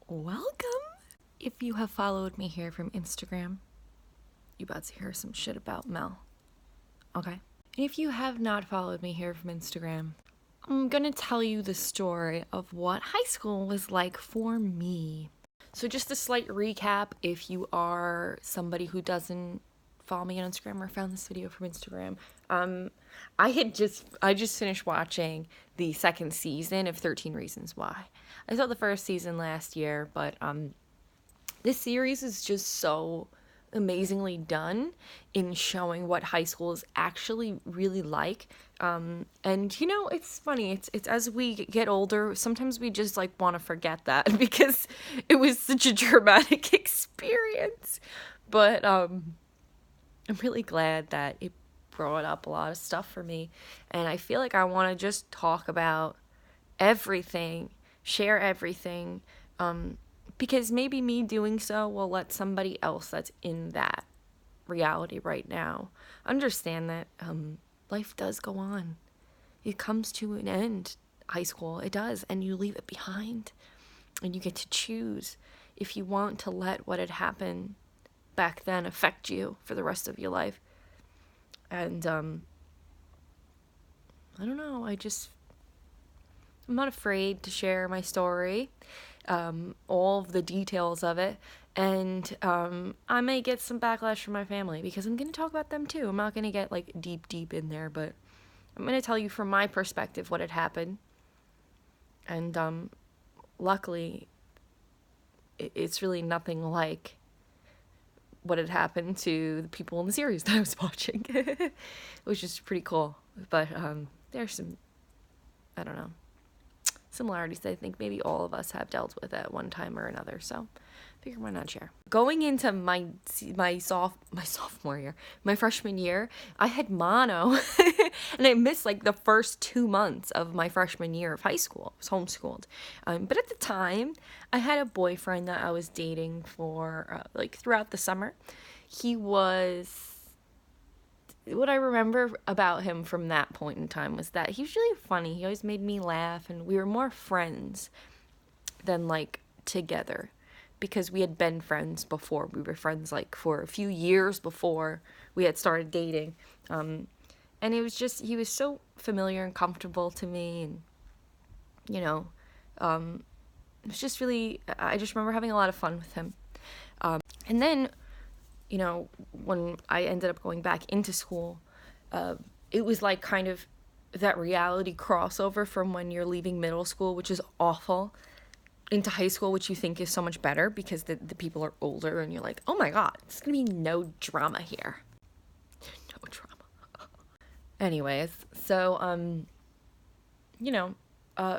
welcome. If you have followed me here from Instagram, you about to hear some shit about Mel. Okay? And if you have not followed me here from Instagram, I'm gonna tell you the story of what high school was like for me. So just a slight recap if you are somebody who doesn't follow me on Instagram or found this video from Instagram. I just finished watching the second season of 13 Reasons Why. I saw the first season last year, but this series is just so amazingly done in showing what high school is actually really like. And you know, it's funny, it's as we get older, sometimes we just like want to forget that because it was such a dramatic experience. But I'm really glad that it brought up a lot of stuff for me, and I feel like I want to just talk about everything, share everything, because maybe me doing so will let somebody else that's in that reality right now understand that life does go on. It comes to an end, high school, it does, and you leave it behind, and you get to choose if you want to let what had happened back then affect you for the rest of your life. And I don't know, I'm not afraid to share my story, all of the details of it, and I may get some backlash from my family because I'm going to talk about them too. I'm not going to get like deep in there, but I'm going to tell you from my perspective what had happened. And luckily, it's really nothing like what had happened to the people in the series that I was watching. It was just pretty cool. But there's some, I don't know, similarities that I think maybe all of us have dealt with at one time or another. So I figure why not share. Going into my sophomore year, my freshman year, I had mono and I missed like the first 2 months of my freshman year of high school. I was homeschooled. But at the time, I had a boyfriend that I was dating for like throughout the summer. He was, what I remember about him from that point in time was that he was really funny. He always made me laugh, and we were more friends than like together because we had been friends before. We were friends like for a few years before we had started dating. And it was just, he was so familiar and comfortable to me, and you know, it was just really, I just remember having a lot of fun with him. And then, you know, when I ended up going back into school, it was like kind of that reality crossover from when you're leaving middle school, which is awful, into high school, which you think is so much better because the people are older and you're like, oh my God, there's going to be no drama here. No drama. Anyways, so, you know,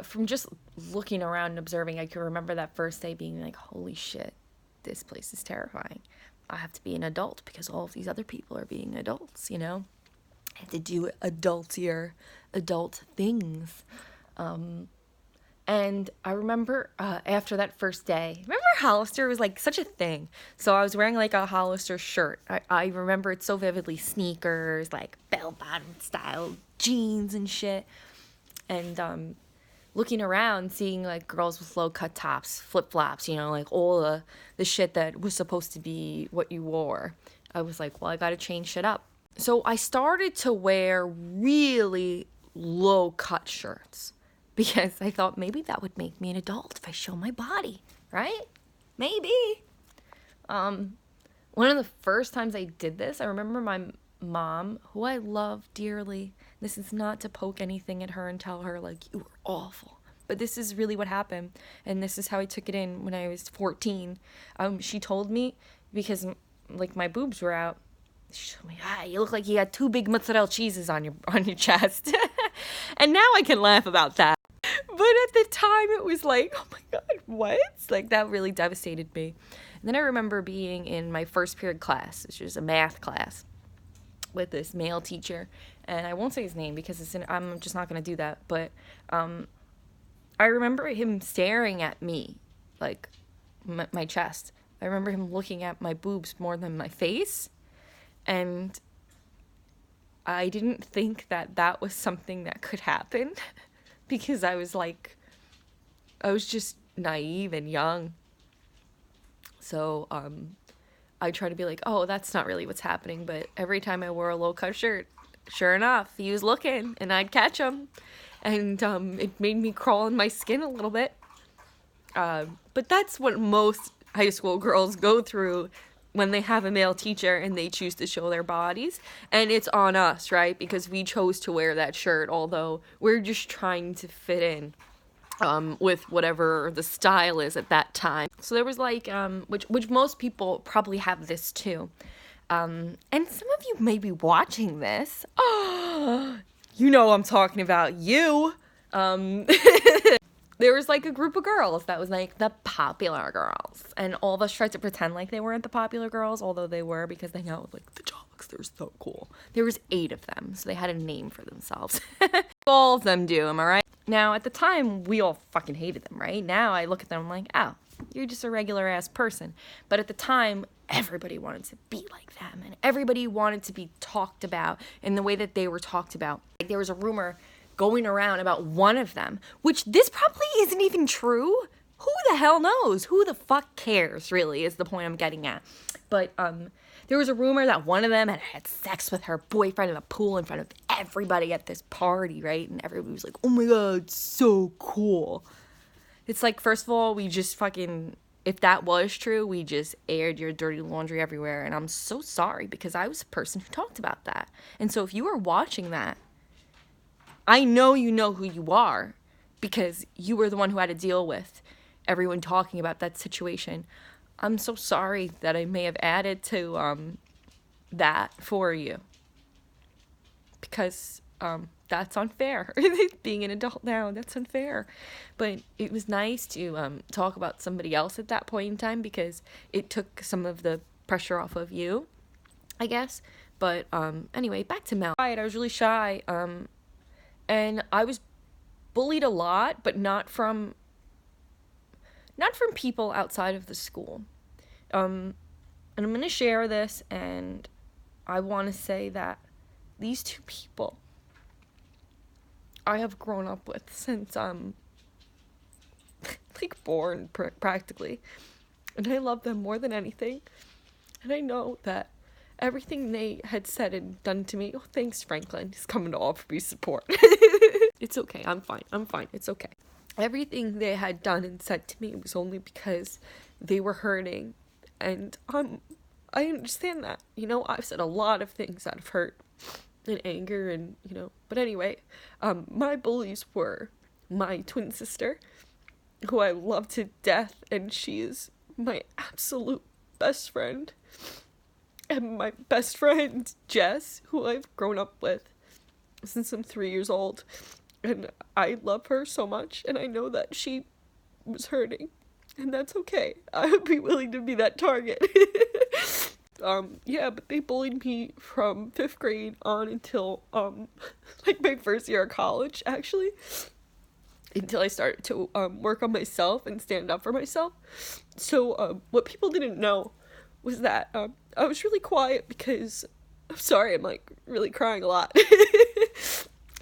from just looking around and observing, I can remember that first day being like, holy shit, this place is terrifying. I have to be an adult because all of these other people are being adults, you know? I have to do adultier adult things. And I remember after that first day, remember Hollister was like such a thing. So I was wearing like a Hollister shirt. I remember it so vividly. Sneakers, like bell-bottom style jeans and shit. And looking around, seeing like girls with low-cut tops, flip-flops, you know, like all the shit that was supposed to be what you wore. I was like, well, I gotta change shit up. So I started to wear really low-cut shirts because I thought maybe that would make me an adult if I show my body, right? Maybe. One of the first times I did this, I remember my mom, who I love dearly. This is not to poke anything at her and tell her, like, you were awful. But this is really what happened. And this is how I took it in when I was 14. She told me, because, like, my boobs were out. She told me, you look like you got 2 big mozzarella cheeses on your chest. And now I can laugh about that. But at the time, it was like, oh my God, what? Like, that really devastated me. And then I remember being in my first period class, which was a math class, with this male teacher. And I won't say his name because I'm just not going to do that. But I remember him staring at me, like, my chest. I remember him looking at my boobs more than my face. And I didn't think that that was something that could happen because I was just naive and young. So I try to be like, oh, that's not really what's happening. But every time I wore a low-cut shirt, sure enough, he was looking, and I'd catch him. And it made me crawl in my skin a little bit. But that's what most high school girls go through when they have a male teacher and they choose to show their bodies. And it's on us, right? Because we chose to wear that shirt, although we're just trying to fit in with whatever the style is at that time. So there was like, which most people probably have this too. And some of you may be watching this. Oh, you know I'm talking about you. There was like a group of girls that was like the popular girls, and all of us tried to pretend like they weren't the popular girls, although they were, because they hung out with like the jocks. They're so cool. There was 8 of them, so they had a name for themselves. All of them do, am I right? Now, at the time, we all fucking hated them, right? Now I look at them, I'm like, oh, you're just a regular ass person. But at the time, everybody wanted to be like them, and everybody wanted to be talked about in the way that they were talked about. Like, there was a rumor going around about one of them, which this probably isn't even true. Who the hell knows? Who the fuck cares, really, is the point I'm getting at. But there was a rumor that one of them had sex with her boyfriend in a pool in front of everybody at this party, right? And everybody was like, oh my god, so cool. It's like, first of all, we just fucking, if that was true, we just aired your dirty laundry everywhere. And I'm so sorry, because I was the person who talked about that. And so if you are watching that, I know you know who you are, because you were the one who had to deal with everyone talking about that situation. I'm so sorry that I may have added to that for you, because that's unfair. Being an adult now, that's unfair. But it was nice to talk about somebody else at that point in time, because it took some of the pressure off of you, I guess. But anyway, back to Mel. I was really shy. And I was bullied a lot, but not from people outside of the school. And I'm going to share this, and I want to say that these 2 people I have grown up with since I'm like born practically. And I love them more than anything. And I know that everything they had said and done to me, oh, thanks, Franklin, he's coming to offer me support. It's okay, I'm fine, it's okay. Everything they had done and said to me was only because they were hurting, and I understand that, you know. I've said a lot of things out of hurt and anger, and, you know, but anyway, my bullies were my twin sister, who I love to death, and she is my absolute best friend. And my best friend, Jess, who I've grown up with since I'm 3 years old. And I love her so much, and I know that she was hurting. And that's okay. I would be willing to be that target. Yeah, but they bullied me from 5th grade on until, like my first year of college, actually. Until I started to work on myself and stand up for myself. So, what people didn't know was that I was really quiet because, I'm sorry, I'm like really crying a lot.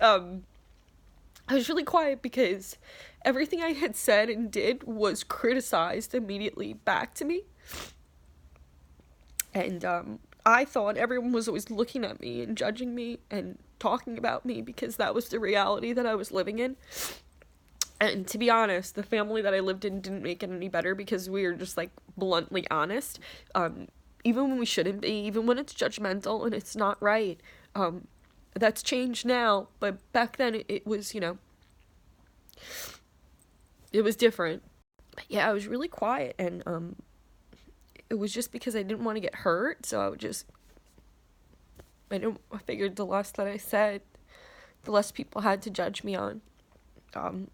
I was really quiet because everything I had said and did was criticized immediately back to me. And I thought everyone was always looking at me and judging me and talking about me, because that was the reality that I was living in. And to be honest, the family that I lived in didn't make it any better, because we were just like bluntly honest. Even when we shouldn't be, even when it's judgmental and it's not right. That's changed now, but back then it was, you know, it was different. But yeah, I was really quiet, and it was just because I didn't want to get hurt, so I figured the less that I said, the less people had to judge me on. And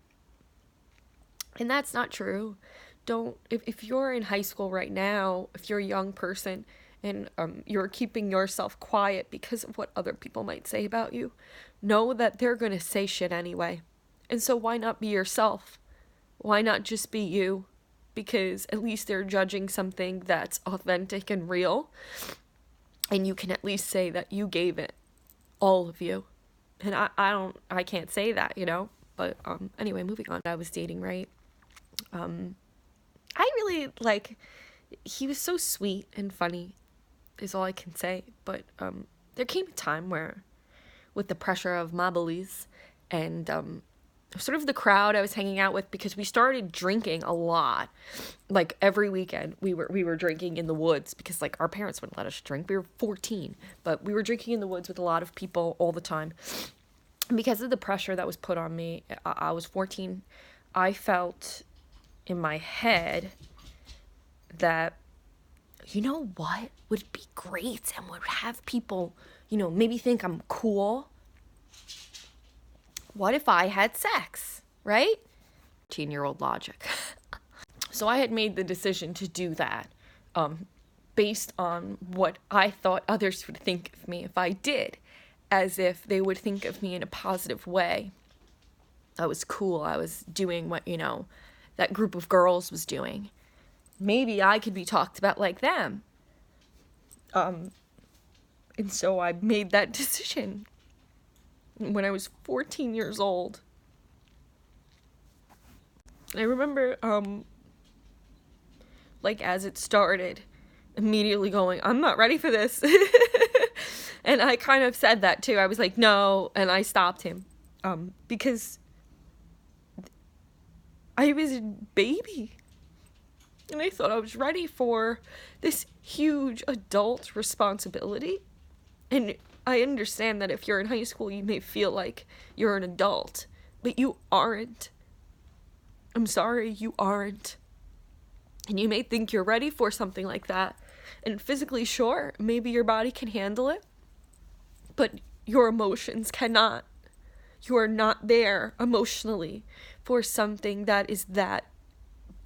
that's not true. If you're in high school right now, if you're a young person, and you're keeping yourself quiet because of what other people might say about you, know that they're going to say shit anyway. And so why not be yourself? Why not just be you? Because at least they're judging something that's authentic and real. And you can at least say that you gave it, all of you. And I can't say that, you know? But anyway, moving on. I was dating, right? I really, like, he was so sweet and funny, is all I can say. But there came a time where, with the pressure of my bullies and sort of the crowd I was hanging out with, because we started drinking a lot. Like every weekend we were drinking in the woods, because like our parents wouldn't let us drink. We were 14, but we were drinking in the woods with a lot of people all the time. And because of the pressure that was put on me, I was 14. I felt in my head that, you know what would be great and would have people, maybe think I'm cool? What if I had sex, right? 18-year-old logic. So I had made the decision to do that, based on what I thought others would think of me if I did, as if they would think of me in a positive way. I was cool. I was doing what, that group of girls was doing. Maybe I could be talked about like them. And so I made that decision when I was 14 years old. I remember, as it started, immediately going, I'm not ready for this. And I kind of said that too. I was like, no, and I stopped him, because I was a baby. And I thought I was ready for this huge adult responsibility. And I understand that if you're in high school, you may feel like you're an adult, but you aren't. I'm sorry, you aren't. And you may think you're ready for something like that. And physically, sure, maybe your body can handle it, but your emotions cannot. You are not there emotionally for something that is that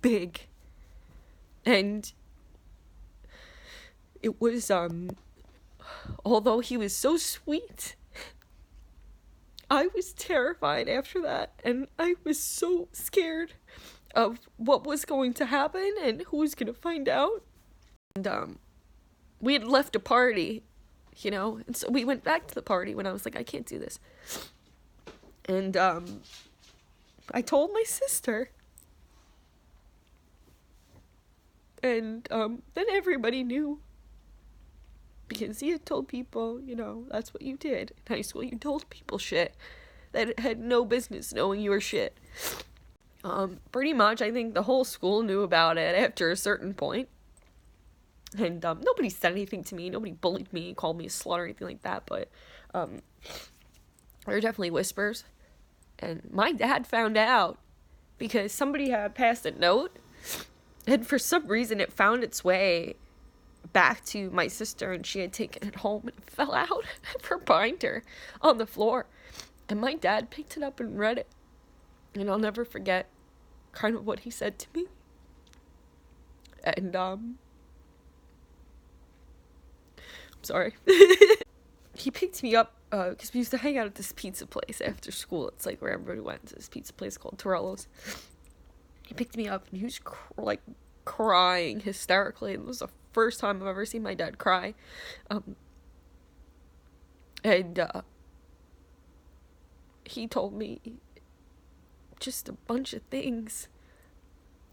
big. And it was, although he was so sweet, I was terrified after that, and I was so scared of what was going to happen and who was going to find out. And we had left a party, and so we went back to the party when I was like, I can't do this. And I told my sister. And then everybody knew. Because he had told people, that's what you did. In high school, you told people shit that had no business knowing you were shit. Pretty much, I think the whole school knew about it after a certain point. And nobody said anything to me. Nobody bullied me, called me a slut or anything like that. But there were definitely whispers. And my dad found out because somebody had passed a note. And for some reason, it found its way back to my sister, and she had taken it home, and it fell out of her binder on the floor. And my dad picked it up and read it. And I'll never forget kind of what he said to me. And, I'm sorry. He picked me up, because we used to hang out at this pizza place after school. It's like where everybody went, to this pizza place called Torello's. He picked me up, and he was, crying hysterically. It was the first time I've ever seen my dad cry. He told me just a bunch of things.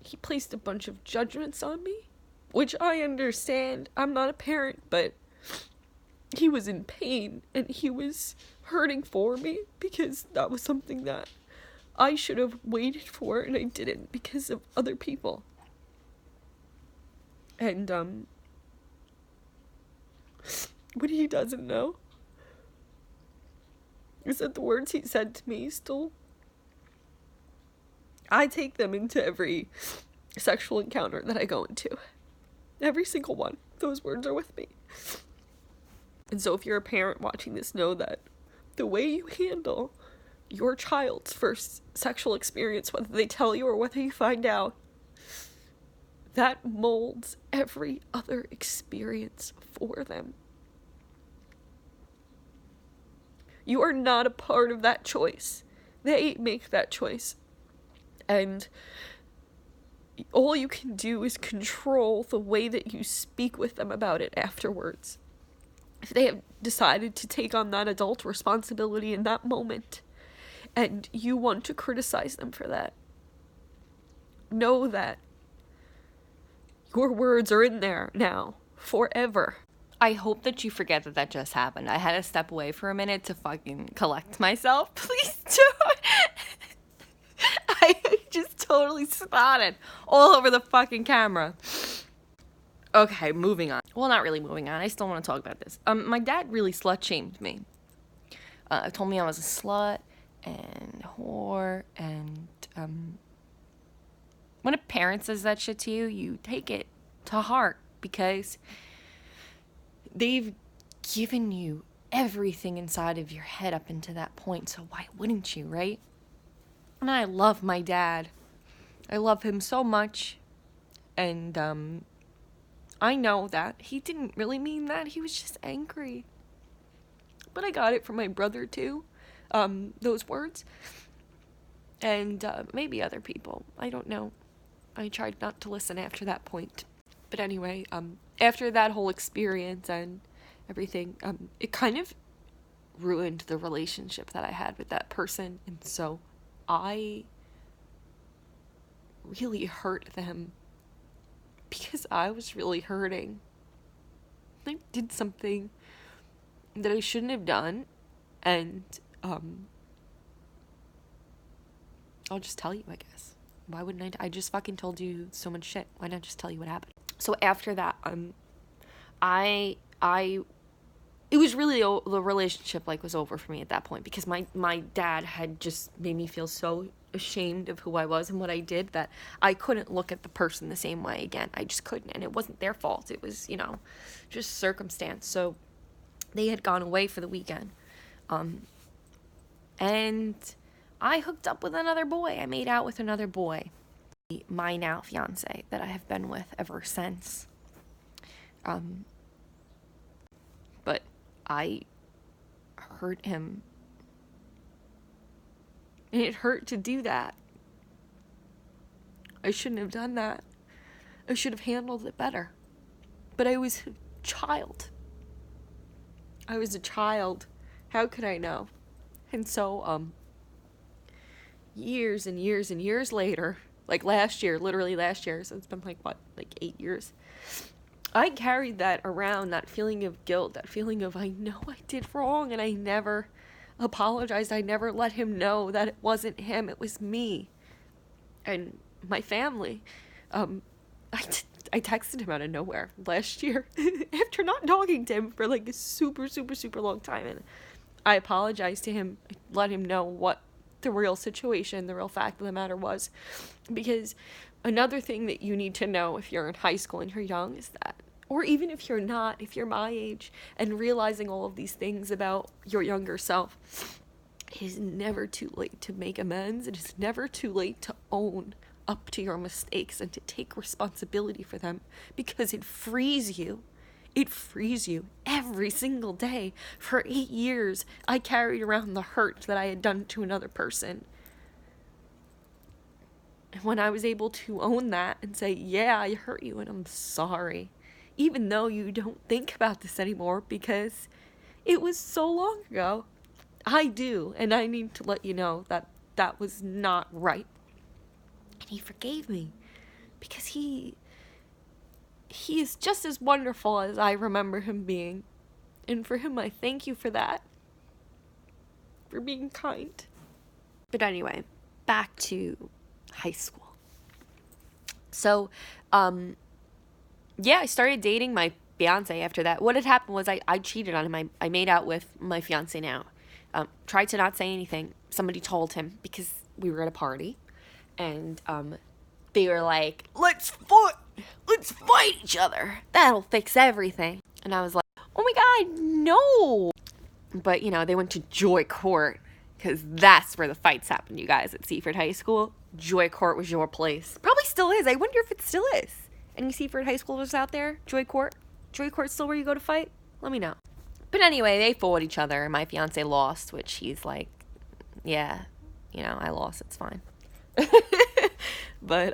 He placed a bunch of judgments on me, which I understand. I'm not a parent, but he was in pain, and he was hurting for me, because that was something that I should have waited for, and I didn't because of other people. And, what he doesn't know is that the words he said to me still, I take them into every sexual encounter that I go into. Every single one. Those words are with me. And so if you're a parent watching this, know that the way you handle your child's first sexual experience, whether they tell you or whether you find out, that molds every other experience for them. You are not a part of that choice. They make that choice. And all you can do is control the way that you speak with them about it afterwards. If they have decided to take on that adult responsibility in that moment, and you want to criticize them for that, know that Your words are in there now, forever. I hope that you forget that that just happened. I had to step away for a minute to fucking collect myself. Please don't. I just totally spotted all over the fucking camera. Okay, moving on. Well, not really moving on. I still want to talk about this. My dad really slut-shamed me. Told me I was a slut and whore, and when a parent says that shit to you, you take it to heart because they've given you everything inside of your head up until that point, so why wouldn't you, right? And I love my dad. I love him so much, and I know that he didn't really mean that. He was just angry. But I got it from my brother too, those words, and maybe other people. I don't know. I tried not to listen after that point. But anyway, after that whole experience and everything, it kind of ruined the relationship that I had with that person. And so I really hurt them because I was really hurting. I did something that I shouldn't have done, and I'll just tell you, I guess. Why wouldn't I just fucking told you so much shit. Why not just tell you what happened? So after that, it was really, the relationship, like, was over for me at that point, because my dad had just made me feel so ashamed of who I was and what I did that I couldn't look at the person the same way again. I just couldn't, and it wasn't their fault. It was, just circumstance. So they had gone away for the weekend, and I hooked up with another boy. I made out with another boy, my now fiance that I have been with ever since. But I hurt him, and it hurt to do that. I shouldn't have done that. I should have handled it better. But I was a child. I was a child. How could I know? And so, years and years and years later, like literally last year, so it's been like 8 years, I carried that around, that feeling of guilt, that feeling of, I know I did wrong, and I never apologized. I never let him know that it wasn't him, it was me and my family. I texted him out of nowhere last year after not talking to him for like a super, super, super long time, and I apologized to him, let him know what the real situation, the real fact of the matter was. Because another thing that you need to know if you're in high school and you're young is that, or even if you're not, if you're my age and realizing all of these things about your younger self, it is never too late to make amends. It is never too late to own up to your mistakes and to take responsibility for them, because it frees you. It frees you every single day. For 8 years, I carried around the hurt that I had done to another person. And when I was able to own that and say, yeah, I hurt you and I'm sorry, even though you don't think about this anymore because it was so long ago, I do. And I need to let you know that that was not right. And he forgave me because he is just as wonderful as I remember him being. And for him, I thank you for that. For being kind. But anyway, back to high school. So, I started dating my fiance after that. What had happened was I cheated on him. I made out with my fiance now. Tried to not say anything. Somebody told him because we were at a party. And they were like, let's fight each other. That'll fix everything. And I was like, oh my God, no. But, they went to Joy Court because that's where the fights happened, you guys, at Seaford High School. Joy Court was your place. Probably still is. I wonder if it still is. Any Seaford High Schoolers out there? Joy Court? Joy Court's still where you go to fight? Let me know. But anyway, they fought each other, and my fiance lost, which he's like, yeah, I lost. It's fine. But,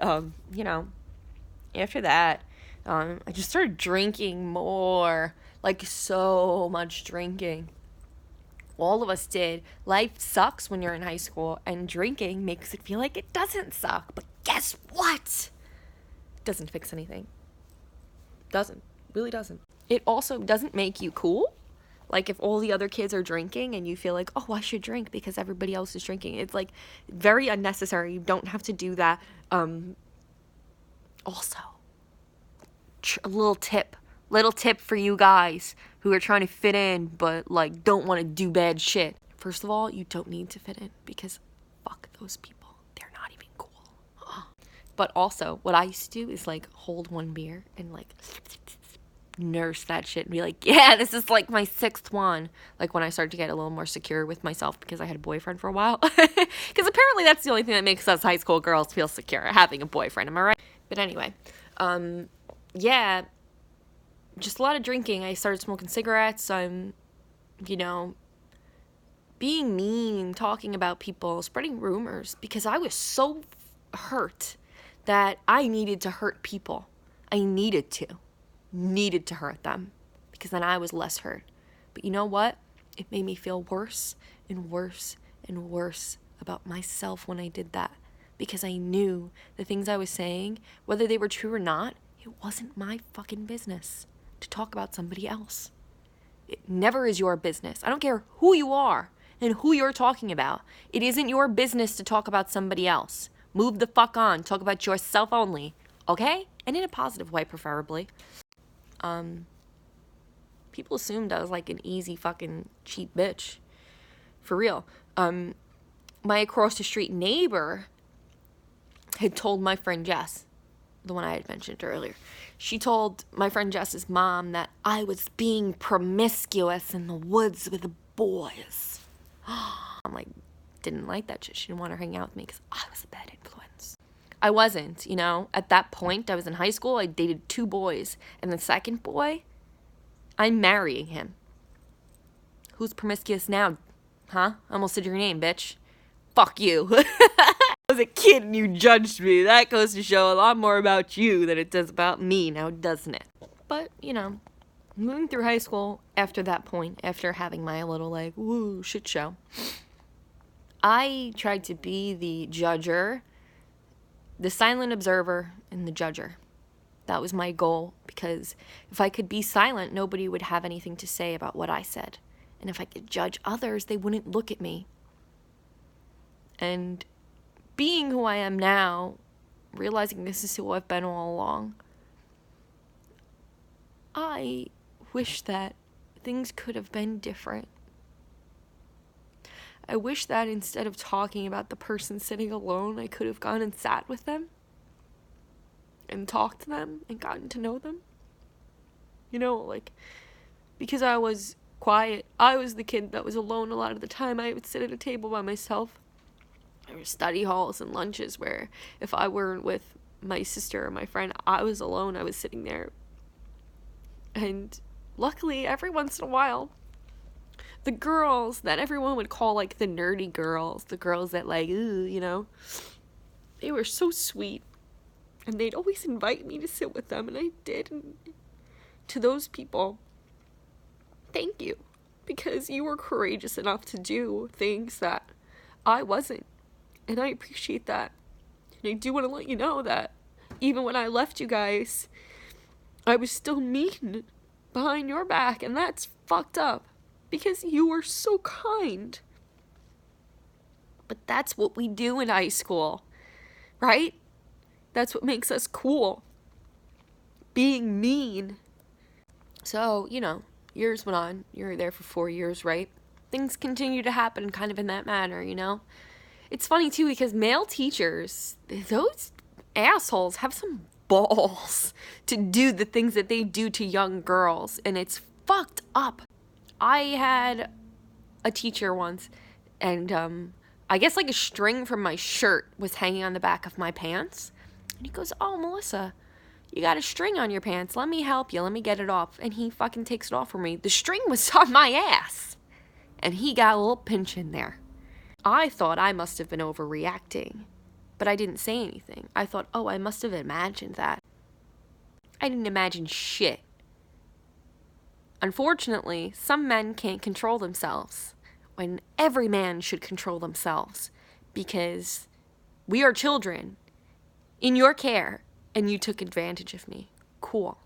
after that, I just started drinking more, like so much drinking. All of us did. Life sucks when you're in high school, and drinking makes it feel like it doesn't suck. But guess what? It doesn't fix anything. Doesn't. Really doesn't. It also doesn't make you cool. Like, if all the other kids are drinking and you feel like, oh, I should drink because everybody else is drinking. It's, like, very unnecessary. You don't have to do that. Also, a little tip for you guys who are trying to fit in but, like, don't want to do bad shit. First of all, you don't need to fit in because fuck those people. They're not even cool. But also, what I used to do is, like, hold one beer and, like, nurse that shit and be like, yeah, this is like my 6th one. Like, when I started to get a little more secure with myself because I had a boyfriend for a while. Because apparently that's the only thing that makes us high school girls feel secure, having a boyfriend. Am I right? But anyway, yeah, just a lot of drinking. I started smoking cigarettes. I'm, being mean, talking about people, spreading rumors, because I was so hurt that I needed to hurt people. I needed to hurt them because then I was less hurt. But you know what? It made me feel worse and worse and worse about myself when I did that, because I knew the things I was saying, whether they were true or not, it wasn't my fucking business to talk about somebody else. It never is your business. I don't care who you are and who you're talking about. It isn't your business to talk about somebody else. Move the fuck on. Talk about yourself only. Okay? And in a positive way, preferably. People assumed I was like an easy fucking cheap bitch. For real. My across the street neighbor had told my friend Jess, the one I had mentioned earlier. She told my friend Jess's mom that I was being promiscuous in the woods with the boys. I'm like, didn't like that shit. She didn't want her hanging out with me because I was a bad influence. I wasn't, At that point, I was in high school. I dated 2 boys. And the second boy, I'm marrying him. Who's promiscuous now? Huh? I almost said your name, bitch. Fuck you. I was a kid and you judged me. That goes to show a lot more about you than it does about me now, doesn't it? But, moving through high school after that point, after having my little, like, woo, shit show, I tried to be the judger, the silent observer, and the judger. That was my goal, because if I could be silent, nobody would have anything to say about what I said. And if I could judge others, they wouldn't look at me. And being who I am now, realizing this is who I've been all along, I wish that things could have been different. I wish that instead of talking about the person sitting alone, I could have gone and sat with them and talked to them and gotten to know them. Because I was quiet. I was the kid that was alone a lot of the time. I would sit at a table by myself. There were study halls and lunches where if I weren't with my sister or my friend, I was alone. I was sitting there. And luckily, every once in a while, the girls that everyone would call, like, the nerdy girls, the girls that, like, ooh, they were so sweet. And they'd always invite me to sit with them, and I did. And to those people, thank you. Because you were courageous enough to do things that I wasn't. And I appreciate that. And I do want to let you know that even when I left you guys, I was still mean behind your back, and that's fucked up. Because you were so kind. But that's what we do in high school, right? That's what makes us cool. Being mean. So, years went on. You were there for 4 years, right? Things continue to happen kind of in that manner, It's funny, too, because male teachers, those assholes have some balls to do the things that they do to young girls. And it's fucked up. I had a teacher once, and I guess like a string from my shirt was hanging on the back of my pants. And he goes, oh, Melissa, you got a string on your pants. Let me help you. Let me get it off. And he fucking takes it off for me. The string was on my ass. And he got a little pinch in there. I thought I must have been overreacting, but I didn't say anything. I thought, oh, I must have imagined that. I didn't imagine shit. Unfortunately, some men can't control themselves when every man should control themselves, because we are children in your care and you took advantage of me. Cool.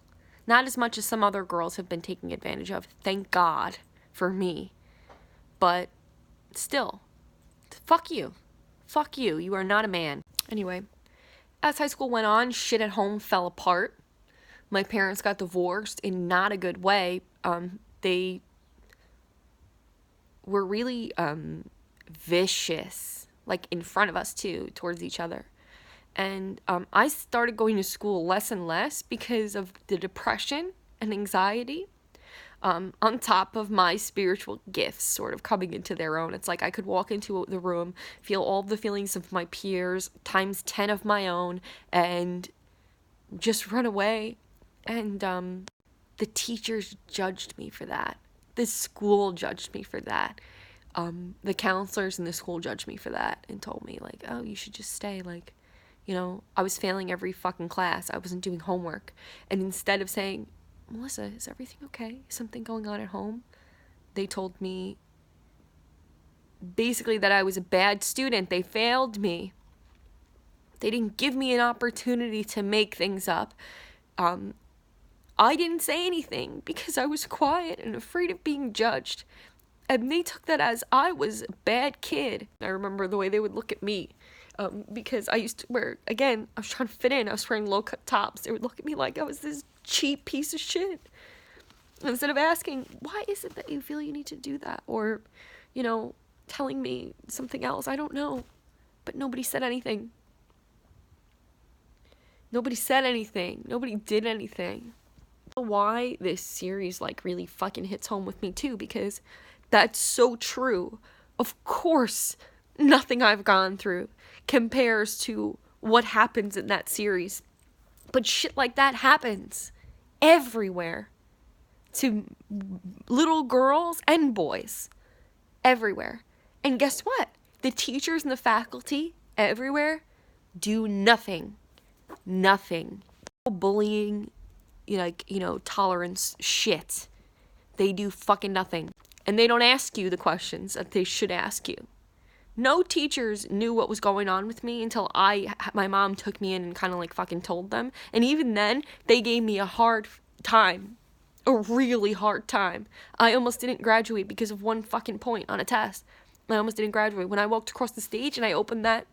Not as much as some other girls have been taken advantage of. Thank God for me. But still, fuck you. Fuck you. You are not a man. Anyway, as high school went on, shit at home fell apart. My parents got divorced in not a good way. They were really vicious, like in front of us too, towards each other. And I started going to school less and less because of the depression and anxiety, on top of my spiritual gifts sort of coming into their own. It's like I could walk into the room, feel all the feelings of my peers times 10 of my own, and just run away. And the teachers judged me for that. The school judged me for that. The counselors in the school judged me for that and told me, like, oh, you should just stay. Like, you know, I was failing every fucking class. I wasn't doing homework. And instead of saying, Melissa, is everything okay? Is something going on at home? They told me basically that I was a bad student. They failed me. They didn't give me an opportunity to make things up. I didn't say anything because I was quiet and afraid of being judged. And they took that as I was a bad kid. I remember the way they would look at me. Because I used to wear, again, I was trying to fit in. I was wearing low-cut tops. They would look at me like I was this cheap piece of shit. Instead of asking, why is it that you feel you need to do that? Or, you know, telling me something else. I don't know. But nobody said anything. Nobody said anything. Nobody did anything. Why this series, like, really fucking hits home with me, too. Because that's so true. Of course, nothing I've gone through compares to what happens in that series. But shit like that happens everywhere to little girls and boys. Everywhere. And guess what? The teachers and the faculty everywhere do nothing. Nothing. Bullying, tolerance shit. They do fucking nothing. And they don't ask you the questions that they should ask you. No teachers knew what was going on with me until my mom took me in and kind of like fucking told them. And even then, they gave me a hard time. A really hard time. I almost didn't graduate because of one fucking point on a test. I almost didn't graduate. When I walked across the stage and I opened that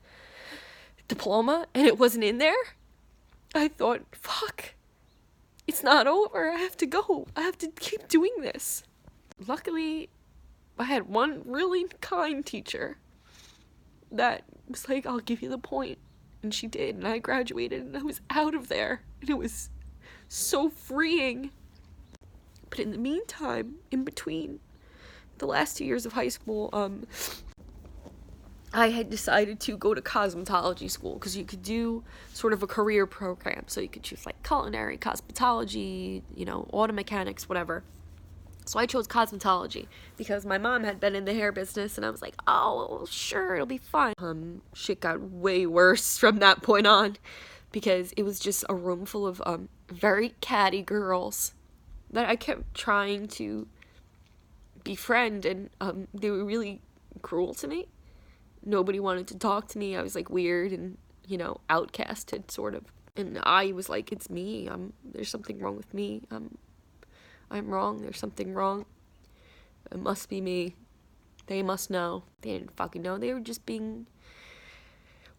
diploma and it wasn't in there, I thought, fuck, it's not over. I have to go. I have to keep doing this. Luckily, I had one really kind teacher that was like, I'll give you the point. And she did. And I graduated and I was out of there. And it was so freeing. But in the meantime, in between the last 2 years of high school, I had decided to go to cosmetology school because you could do sort of a career program. So you could choose like culinary, cosmetology, auto mechanics, whatever. So I chose cosmetology because my mom had been in the hair business and I was like, oh, sure, it'll be fun. Shit got way worse from that point on because it was just a room full of very catty girls that I kept trying to befriend, and they were really cruel to me. Nobody wanted to talk to me. I was like weird and, outcasted sort of. And I was like, it's me. There's something wrong with me. I'm wrong. There's something wrong. It must be me. They must know. They didn't fucking know. They were just being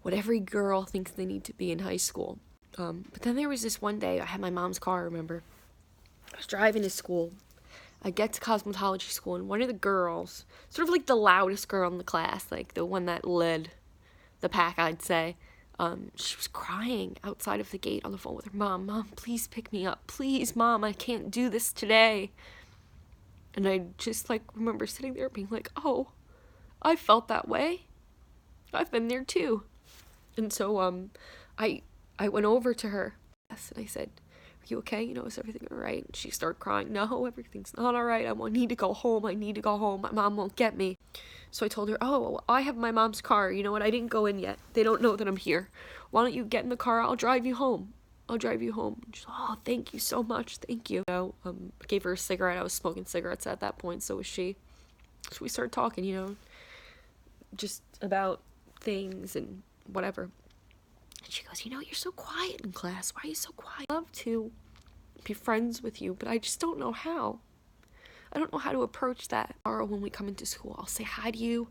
what every girl thinks they need to be in high school. But then there was this one day, I had my mom's car, I remember. I was driving to school. I get to cosmetology school, and one of the girls, sort of like the loudest girl in the class, like the one that led the pack, I'd say, she was crying outside of the gate on the phone with her mom. Mom, please pick me up. Please, Mom, I can't do this today. And I just, remember sitting there being like, oh, I felt that way. I've been there, too. And so, I went over to her, and I said, are you okay? Is everything all right? And she started crying. No, everything's not all right. I need to go home. I need to go home. My mom won't get me. So I told her, oh, I have my mom's car. You know what? I didn't go in yet. They don't know that I'm here. Why don't you get in the car? I'll drive you home. And she's like, oh, thank you so much. Thank you. I gave her a cigarette. I was smoking cigarettes at that point. So was she. So we started talking, just about things and whatever. And she goes, you're so quiet in class. Why are you so quiet? I love to be friends with you, but I just don't know how. I don't know how to approach that. Tomorrow when we come into school, I'll say hi to you,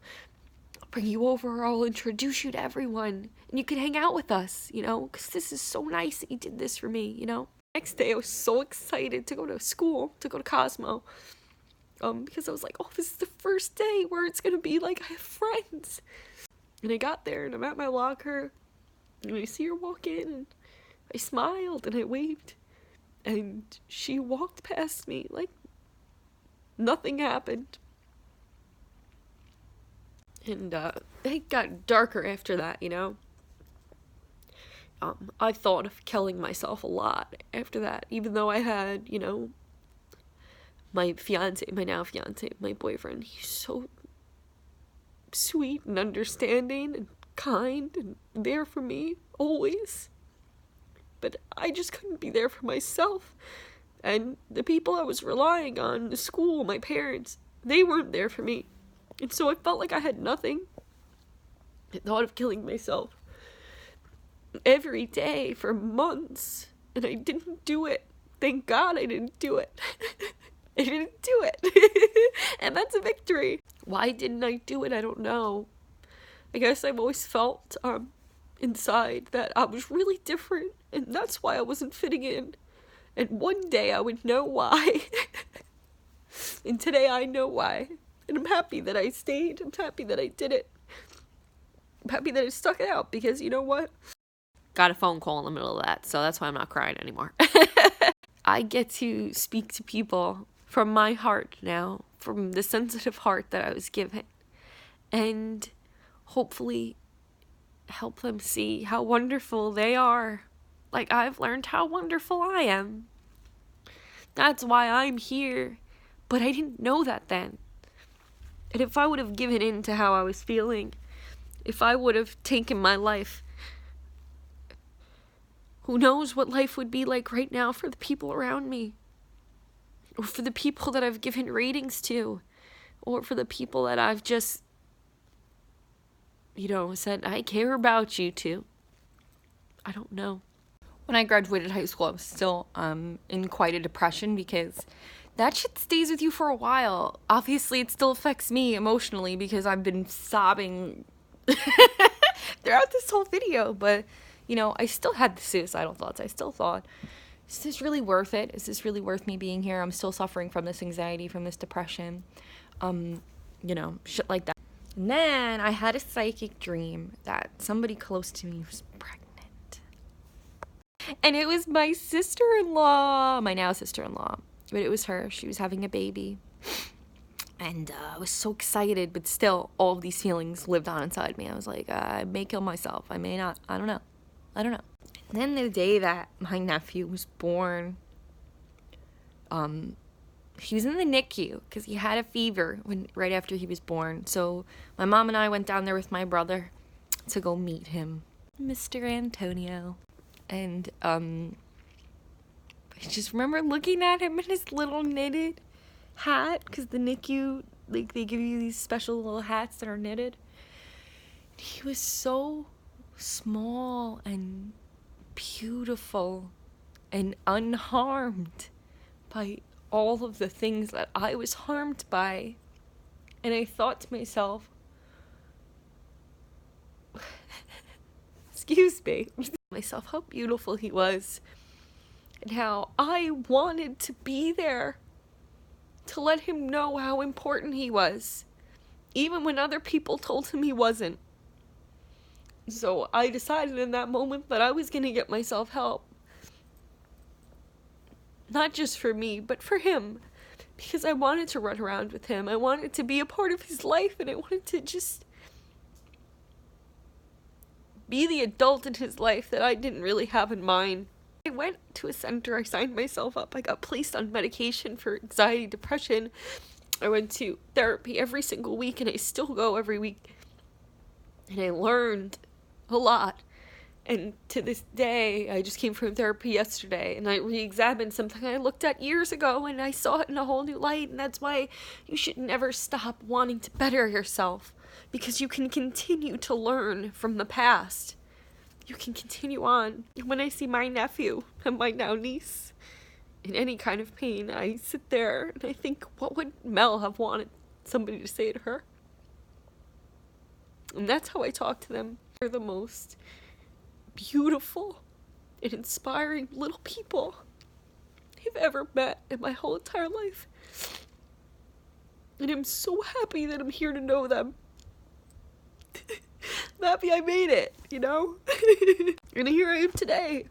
I'll bring you over, I'll introduce you to everyone, and you can hang out with us, you know, because this is so nice that you did this for me, you know. Next day, I was so excited to go to school, to go to Cosmo, because I was like, oh, this is the first day where it's gonna be like I have friends. And I got there, and I'm at my locker, and I see her walk in, and I smiled, and I waved, and she walked past me like nothing happened. And it got darker after that, you know. I thought of killing myself a lot after that, even though I had, you know, my now fiance, my boyfriend. He's so sweet and understanding and kind and there for me always. But I just couldn't be there for myself. And the people I was relying on, the school, my parents, they weren't there for me. And so I felt like I had nothing. I thought of killing myself every day for months. And I didn't do it. Thank God I didn't do it. I didn't do it. And that's a victory. Why didn't I do it? I don't know. I guess I've always felt inside that I was really different. And that's why I wasn't fitting in. And one day I would know why. And today I know why. And I'm happy that I stayed. I'm happy that I did it. I'm happy that I stuck it out because you know what? Got a phone call in the middle of that, so that's why I'm not crying anymore. I get to speak to people from my heart now, from the sensitive heart that I was given. And hopefully help them see how wonderful they are. Like I've learned how wonderful I am. That's why I'm here. But I didn't know that then. And if I would have given in to how I was feeling, if I would have taken my life, who knows what life would be like right now for the people around me. Or for the people that I've given ratings to. Or for the people that I've just, you know, said, I care about you to. I don't know. When I graduated high school, I was still in quite a depression because that shit stays with you for a while. Obviously, it still affects me emotionally because I've been sobbing throughout this whole video. But, you know, I still had the suicidal thoughts. I still thought, is this really worth it? Is this really worth me being here? I'm still suffering from this anxiety, from this depression. You know, shit like that. And then I had a psychic dream that somebody close to me was pregnant. And it was my sister-in-law, my now sister-in-law. But it was her. She was having a baby. And I was so excited, but still, all of these feelings lived on inside me. I was like, I may kill myself. I may not. I don't know. And then the day that my nephew was born, he was in the NICU because he had a fever right after he was born. So my mom and I went down there with my brother to go meet him, Mr. Antonio. And I just remember looking at him in his little knitted hat, because the NICU, like, they give you these special little hats that are knitted. He was so small and beautiful and unharmed by all of the things that I was harmed by. And I thought to myself, excuse me, myself, how beautiful he was, and how I wanted to be there to let him know how important he was, even when other people told him he wasn't. So I decided in that moment that I was going to get myself help. Not just for me, but for him. Because I wanted to run around with him. I wanted to be a part of his life, and I wanted to just be the adult in his life that I didn't really have in mind. I went to a center, I signed myself up, I got placed on medication for anxiety, depression. I went to therapy every single week, and I still go every week. And I learned a lot. And to this day, I just came from therapy yesterday, and I re-examined something I looked at years ago, and I saw it in a whole new light. And that's why you should never stop wanting to better yourself, because you can continue to learn from the past. You can continue on. When I see my nephew and my now niece, in any kind of pain, I sit there and I think, what would Mel have wanted somebody to say to her? And that's how I talk to them. They're the most beautiful and inspiring little people I've ever met in my whole entire life. And I'm so happy that I'm here to know them. I'm happy I made it, you know? And here I am today.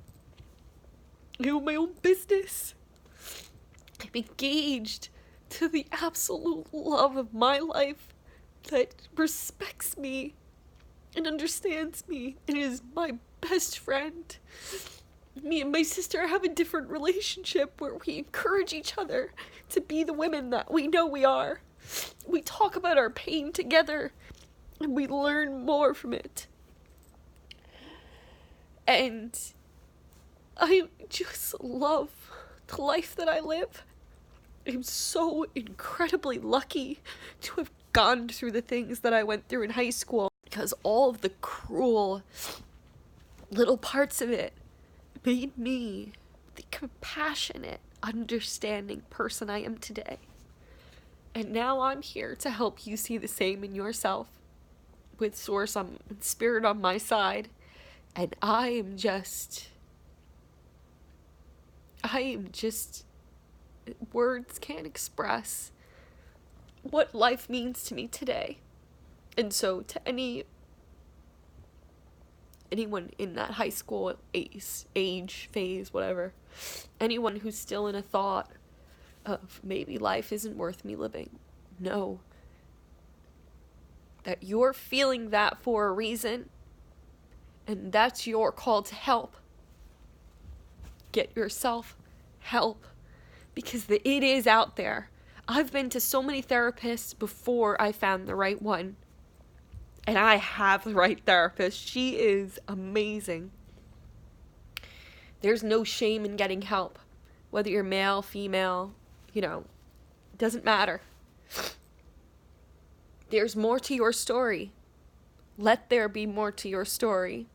I own my own business. I'm engaged to the absolute love of my life that respects me and understands me and is my best friend. Me and my sister have a different relationship where we encourage each other to be the women that we know we are. We talk about our pain together and we learn more from it. And I just love the life that I live. I'm so incredibly lucky to have gone through the things that I went through in high school, because all of the cruel little parts of it made me the compassionate, understanding person I am today. And now I'm here to help you see the same in yourself, with Source and Spirit on my side. And I am just, words can't express what life means to me today. And so to anyone in that high school age phase, whatever, anyone who's still in a thought of maybe life isn't worth me living, know that you're feeling that for a reason, and that's your call to help. Get yourself help, because it is out there. I've been to so many therapists before I found the right one. And I have the right therapist. She is amazing. There's no shame in getting help. Whether you're male, female, doesn't matter. There's more to your story. Let there be more to your story,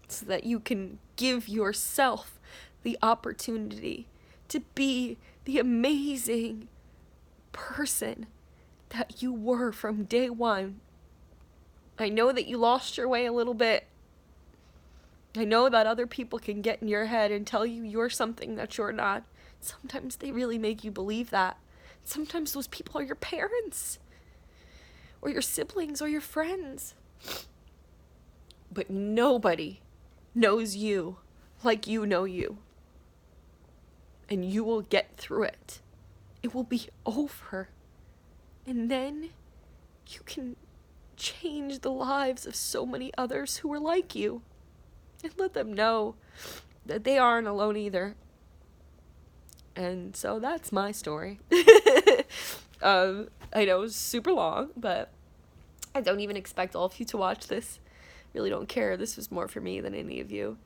so that you can give yourself the opportunity to be the amazing person that you were from day one. I know that you lost your way a little bit. I know that other people can get in your head and tell you you're something that you're not. Sometimes they really make you believe that. Sometimes those people are your parents, or your siblings, or your friends. But nobody knows you like you know you. And you will get through it. It will be over. And then you can change the lives of so many others who are like you, and let them know that they aren't alone either. And so that's my story. I know it's super long, but I don't even expect all of you to watch this. Really don't care. This was more for me than any of you.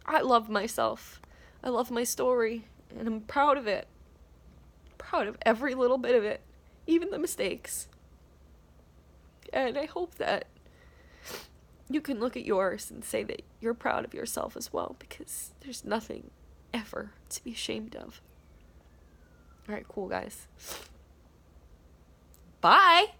I love myself. I love my story, and I'm proud of it. Proud of every little bit of it, even the mistakes. And I hope that you can look at yours and say that you're proud of yourself as well, because there's nothing ever to be ashamed of. All right, cool, guys. Bye!